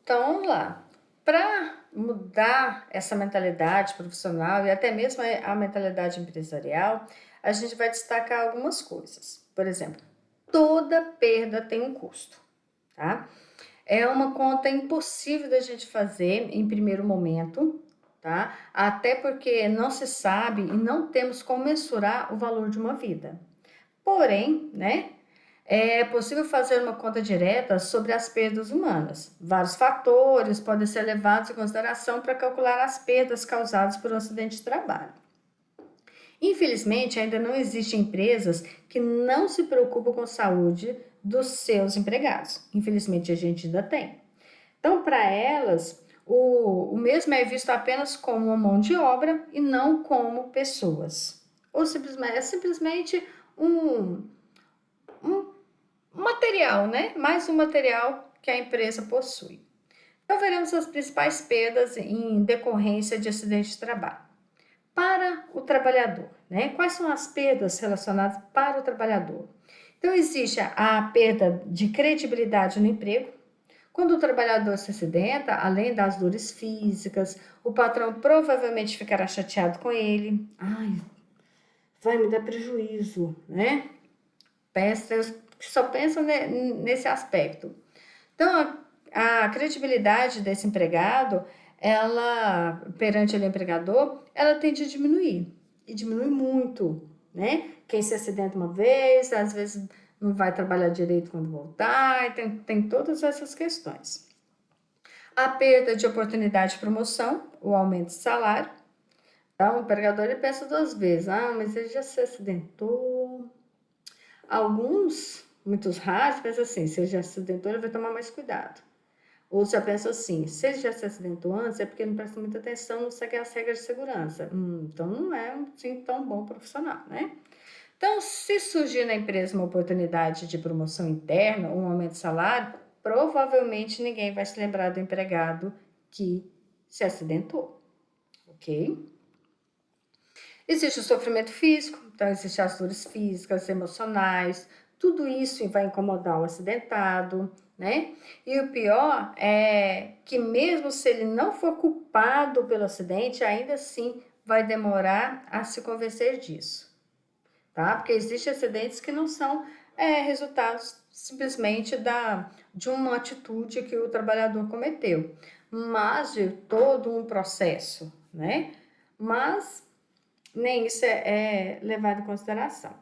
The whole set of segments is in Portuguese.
Então, vamos lá. Para mudar essa mentalidade profissional e até mesmo a mentalidade empresarial, a gente vai destacar algumas coisas. Por exemplo, toda perda tem um custo, tá? É uma conta impossível da gente fazer em primeiro momento, tá? Até porque não se sabe e não temos como mensurar o valor de uma vida. Porém, né, é possível fazer uma conta direta sobre as perdas humanas. Vários fatores podem ser levados em consideração para calcular as perdas causadas por um acidente de trabalho. Infelizmente, ainda não existem empresas que não se preocupam com a saúde dos seus empregados. Infelizmente, a gente ainda tem. Então, para elas, o mesmo é visto apenas como uma mão de obra e não como pessoas. Ou simplesmente, é simplesmente um, um material, né? Mais um material que a empresa possui. Então, veremos as principais perdas em decorrência de acidente de trabalho. Para o trabalhador, né? Quais são as perdas relacionadas para o trabalhador? Então, existe a perda de credibilidade no emprego. Quando o trabalhador se acidenta, além das dores físicas, o patrão provavelmente ficará chateado com ele. Ai, vai me dar prejuízo, né? Só pensam nesse aspecto. Então, a credibilidade desse empregado, ela, perante o empregador, ela tende a diminuir. E diminui muito, né? Quem se acidenta uma vez, às vezes não vai trabalhar direito quando voltar, tem todas essas questões. A perda de oportunidade de promoção, o aumento de salário. Então, o empregador ele pensa duas vezes. Ah, mas ele já se acidentou. Alguns, muitos raros, pensam assim, se ele já se acidentou, ele vai tomar mais cuidado. Ou já pensa assim, se ele já se acidentou antes, é porque não presta muita atenção, não segue as regras de segurança. Então não é assim, tão bom profissional, né? Então, se surgir na empresa uma oportunidade de promoção interna, um aumento de salário, provavelmente ninguém vai se lembrar do empregado que se acidentou, ok? Existe o sofrimento físico, então existem as dores físicas, emocionais, tudo isso vai incomodar o acidentado, né? E o pior é que mesmo se ele não for culpado pelo acidente, ainda assim vai demorar a se convencer disso, tá? Porque existem acidentes que não são resultados simplesmente de uma atitude que o trabalhador cometeu, mas de todo um processo, né? Mas nem isso é levado em consideração.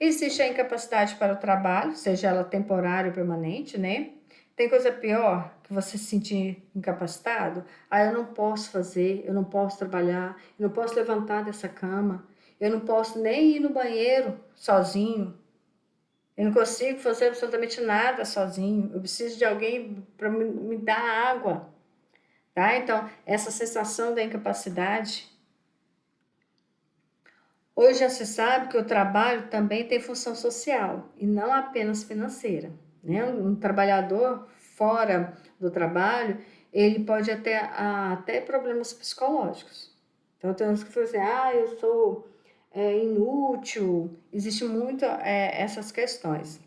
Existe a incapacidade para o trabalho, seja ela temporária ou permanente, né? Tem coisa pior que você se sentir incapacitado? Ah, eu não posso fazer, eu não posso trabalhar, eu não posso levantar dessa cama, eu não posso nem ir no banheiro sozinho, eu não consigo fazer absolutamente nada sozinho, eu preciso de alguém para me dar água, tá? Então, essa sensação da incapacidade. Hoje já se sabe que o trabalho também tem função social e não apenas financeira, né? Um trabalhador fora do trabalho, ele pode até problemas psicológicos. Então, tem uns que falam assim, ah, eu sou inútil, existe muito essas questões.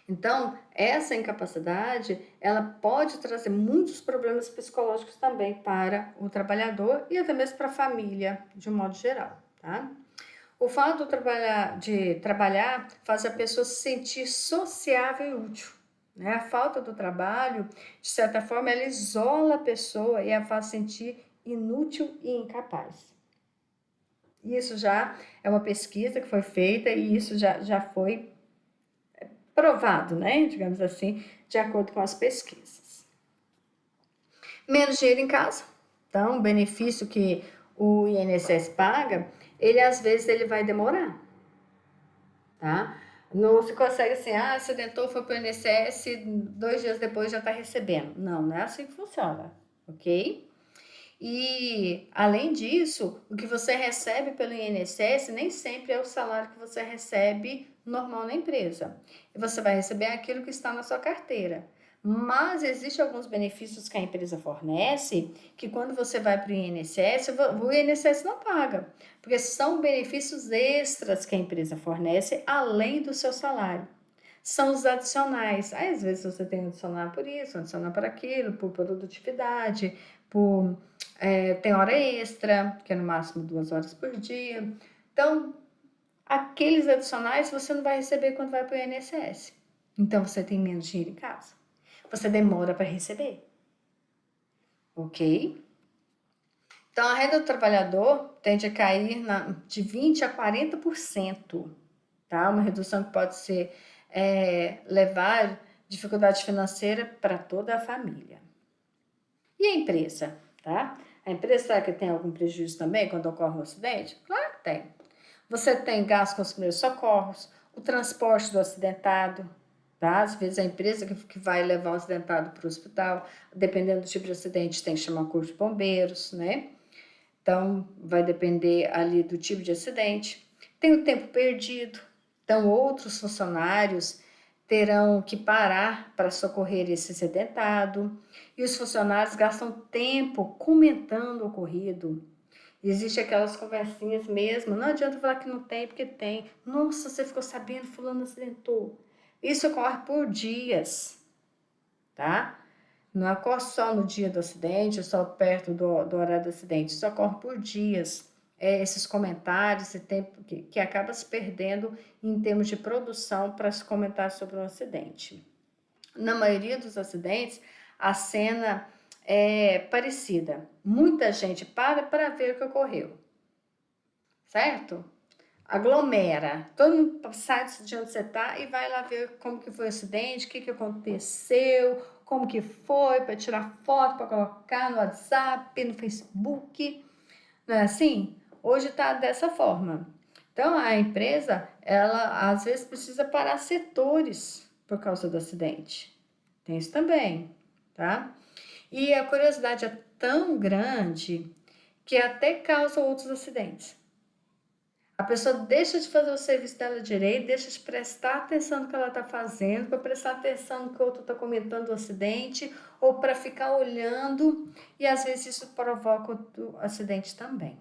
Então, essa incapacidade, ela pode trazer muitos problemas psicológicos também para o trabalhador e até mesmo para a família, de um modo geral, tá? O fato de trabalhar faz a pessoa se sentir sociável e útil, né? A falta do trabalho, de certa forma, ela isola a pessoa e a faz sentir inútil e incapaz. Isso já é uma pesquisa que foi feita e isso já foi provado, né? Digamos assim, de acordo com as pesquisas. Menos dinheiro em casa. Então, o benefício que o INSS paga, ele às vezes ele vai demorar, tá? Não se consegue assim, ah, acidentou, foi para o INSS, 2 dias depois já está recebendo. Não, não é assim que funciona, ok? E, além disso, o que você recebe pelo INSS nem sempre é o salário que você recebe normal na empresa. E você vai receber aquilo que está na sua carteira. Mas existem alguns benefícios que a empresa fornece que quando você vai para o INSS, o INSS não paga, porque são benefícios extras que a empresa fornece além do seu salário. são os adicionais. Aí, às vezes você tem um adicional por isso, um adicional por aquilo, por produtividade, tem hora extra, que é no máximo 2 horas por dia. Então, aqueles adicionais você não vai receber quando vai para o INSS. Então, você tem menos dinheiro em casa. Você demora para receber. Ok? Então, a renda do trabalhador tende a cair de 20% a 40%. Tá? Uma redução que pode levar dificuldade financeira para toda a família. E a empresa? Tá? A empresa, será que tem algum prejuízo também quando ocorre um acidente? Claro que tem. Você tem gasto com os primeiros socorros, o transporte do acidentado, tá? Às vezes a empresa que vai levar o acidentado para o hospital, dependendo do tipo de acidente, tem que chamar o corpo de bombeiros, né? Então, vai depender ali do tipo de acidente. Tem o tempo perdido, então outros funcionários terão que parar para socorrer esse acidentado, e os funcionários gastam tempo comentando o ocorrido. Existe aquelas conversinhas mesmo, não adianta falar que não tem, porque tem. Nossa, você ficou sabendo, fulano acidentou. Isso ocorre por dias, tá? Não ocorre só no dia do acidente, só perto do horário do acidente. Isso ocorre por dias. Esses comentários, esse tempo que acaba se perdendo em termos de produção para se comentar sobre um acidente. Na maioria dos acidentes, a cena é parecida. Muita gente para ver o que ocorreu, certo? Aglomera, todo mundo sai de onde você está e vai lá ver como que foi o acidente, o que aconteceu, como que foi, para tirar foto, para colocar no WhatsApp, no Facebook, não é assim? Hoje está dessa forma. Então, a empresa, ela às vezes precisa parar setores por causa do acidente. Tem isso também, tá? E a curiosidade é tão grande que até causa outros acidentes. A pessoa deixa de fazer o serviço dela direito, deixa de prestar atenção no que ela está fazendo, para prestar atenção no que o outro está comentando do acidente, ou para ficar olhando, e às vezes isso provoca o acidente também.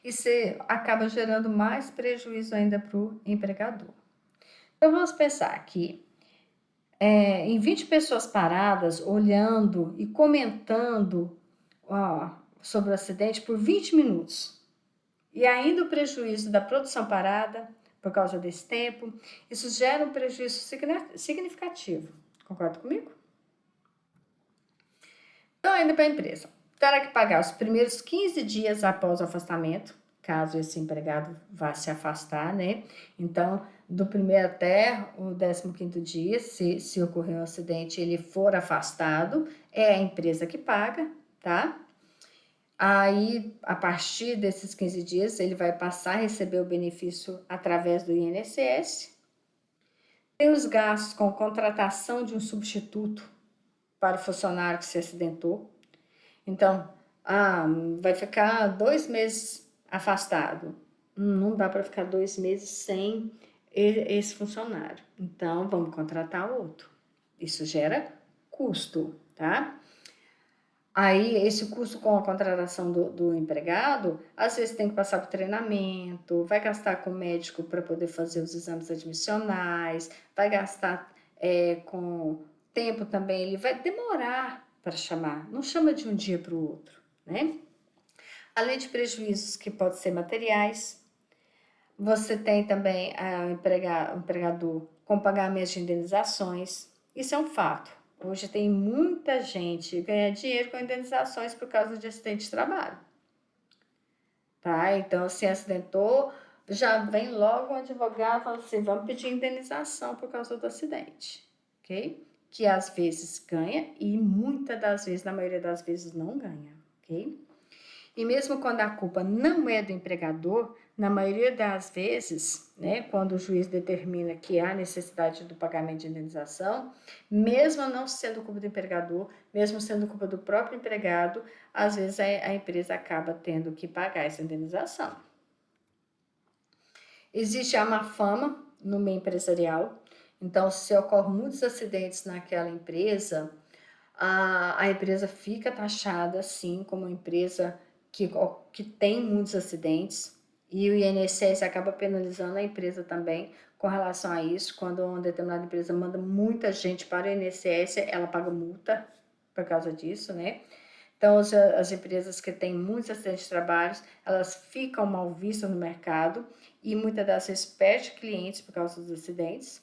E você acaba gerando mais prejuízo ainda para o empregador. Então vamos pensar que em 20 pessoas paradas, olhando e comentando sobre o acidente por 20 minutos, e ainda o prejuízo da produção parada por causa desse tempo, isso gera um prejuízo significativo. Concorda comigo? Então, ainda para a empresa, terá que pagar os primeiros 15 dias após o afastamento, caso esse empregado vá se afastar, né? Então, do primeiro até o 15º dia, se ocorrer um acidente e ele for afastado, é a empresa que paga, tá? Aí, a partir desses 15 dias, ele vai passar a receber o benefício através do INSS. Tem os gastos com contratação de um substituto para o funcionário que se acidentou. Então, vai ficar 2 meses afastado. Não dá para ficar 2 meses sem esse funcionário. Então, vamos contratar outro. Isso gera custo, tá? Aí, esse custo com a contratação do empregado, às vezes tem que passar por treinamento, vai gastar com o médico para poder fazer os exames admissionais, vai gastar com tempo também, ele vai demorar para chamar, não chama de um dia para o outro, né? Além de prejuízos que podem ser materiais, você tem também o empregador com pagamento de indenizações, isso é um fato. Hoje tem muita gente ganhando dinheiro com indenizações por causa de acidente de trabalho. Tá? Então, se acidentou, já vem logo um advogado falando assim, vamos pedir indenização por causa do acidente, ok? Que às vezes ganha e muitas das vezes, na maioria das vezes, não ganha, ok? E mesmo quando a culpa não é do empregador, na maioria das vezes, né, quando o juiz determina que há necessidade do pagamento de indenização, mesmo não sendo culpa do empregador, mesmo sendo culpa do próprio empregado, às vezes a empresa acaba tendo que pagar essa indenização. Existe a má fama no meio empresarial, então se ocorrem muitos acidentes naquela empresa, a empresa fica taxada assim como uma empresa que tem muitos acidentes, e o INSS acaba penalizando a empresa também com relação a isso. Quando uma determinada empresa manda muita gente para o INSS, ela paga multa por causa disso, né? Então, as empresas que têm muitos acidentes de trabalho, elas ficam mal vistas no mercado e muitas das vezes perdem clientes por causa dos acidentes.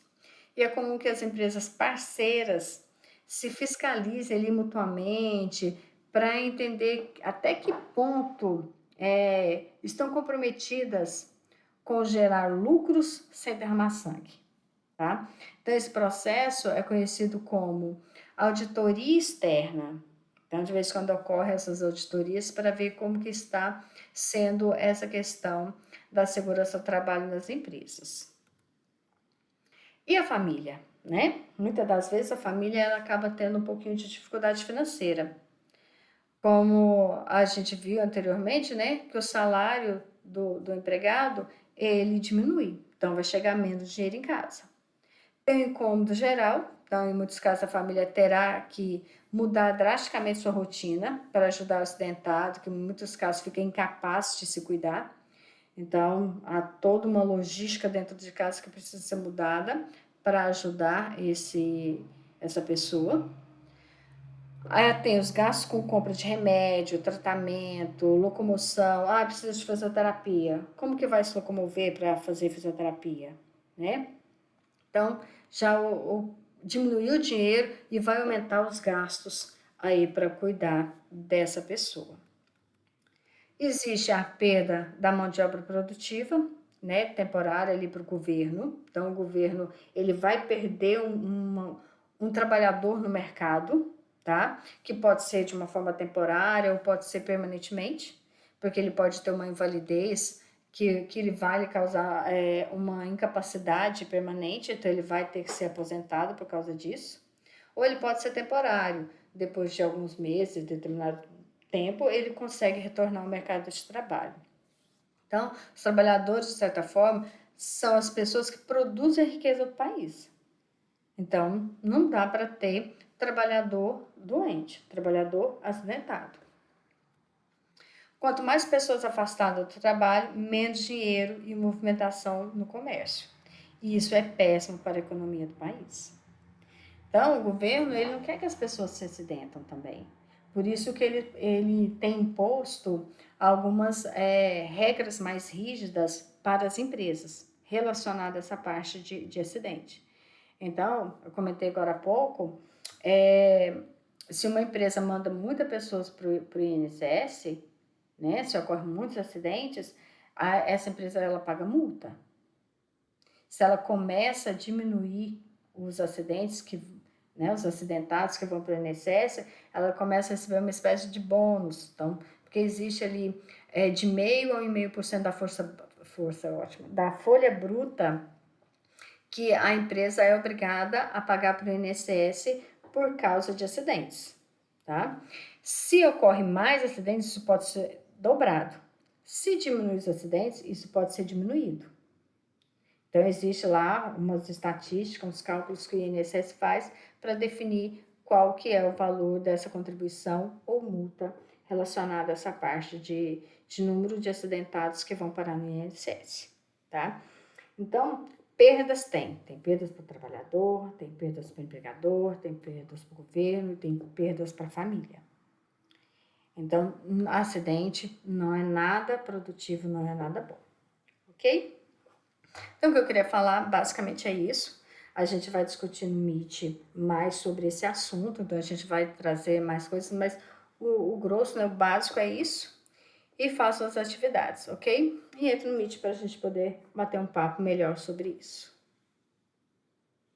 E é comum que as empresas parceiras se fiscalizem ali mutuamente para entender até que ponto estão comprometidas com gerar lucros sem derramar sangue, tá? Então, esse processo é conhecido como auditoria externa. Então, de vez em quando ocorrem essas auditorias para ver como que está sendo essa questão da segurança do trabalho nas empresas. E a família, né? Muitas das vezes a família ela acaba tendo um pouquinho de dificuldade financeira. Como a gente viu anteriormente, né? Que o salário do empregado, ele diminui. Então, vai chegar menos dinheiro em casa. Tem o incômodo geral, então, em muitos casos, a família terá que mudar drasticamente sua rotina para ajudar o acidentado, que em muitos casos fica incapaz de se cuidar. Então, há toda uma logística dentro de casa que precisa ser mudada para ajudar essa pessoa. Aí tem os gastos com compra de remédio, tratamento, locomoção. Ah, precisa de fisioterapia. Como que vai se locomover para fazer fisioterapia, né? Então, já diminuiu o dinheiro e vai aumentar os gastos aí para cuidar dessa pessoa. Existe a perda da mão de obra produtiva, né, temporária ali para o governo. Então, o governo ele vai perder um trabalhador no mercado, tá? Que pode ser de uma forma temporária ou pode ser permanentemente, porque ele pode ter uma invalidez que ele vai lhe causar uma incapacidade permanente, então ele vai ter que ser aposentado por causa disso. Ou ele pode ser temporário, depois de alguns meses, determinado tempo, ele consegue retornar ao mercado de trabalho. Então, os trabalhadores, de certa forma, são as pessoas que produzem a riqueza do país. Então, não dá para ter trabalhador doente, trabalhador acidentado. Quanto mais pessoas afastadas do trabalho, menos dinheiro e movimentação no comércio. E isso é péssimo para a economia do país. Então, o governo ele não quer que as pessoas se acidentam também. Por isso que ele tem imposto algumas regras mais rígidas para as empresas relacionadas a essa parte de acidente. Então, eu comentei agora há pouco, se uma empresa manda muitas pessoas para o INSS, né, se ocorrem muitos acidentes, essa empresa ela paga multa. Se ela começa a diminuir os acidentes né, os acidentados que vão para o INSS, ela começa a receber uma espécie de bônus. Então, porque existe ali de 0,5% a 1,5% da da folha bruta que a empresa é obrigada a pagar para o INSS por causa de acidentes, tá? Se ocorre mais acidentes, isso pode ser dobrado. Se diminuir os acidentes, isso pode ser diminuído. Então, existe lá umas estatísticas, uns cálculos que o INSS faz para definir qual que é o valor dessa contribuição ou multa relacionada a essa parte de número de acidentados que vão parar no INSS, tá? Então, perdas tem perdas para o trabalhador, tem perdas para o empregador, tem perdas para o governo, tem perdas para a família. Então, acidente não é nada produtivo, não é nada bom, ok? Então, o que eu queria falar basicamente é isso. A gente vai discutir no Meet mais sobre esse assunto, então a gente vai trazer mais coisas, mas o grosso, né, o básico é isso. E façam as atividades, ok? E entre no Meet para a gente poder bater um papo melhor sobre isso.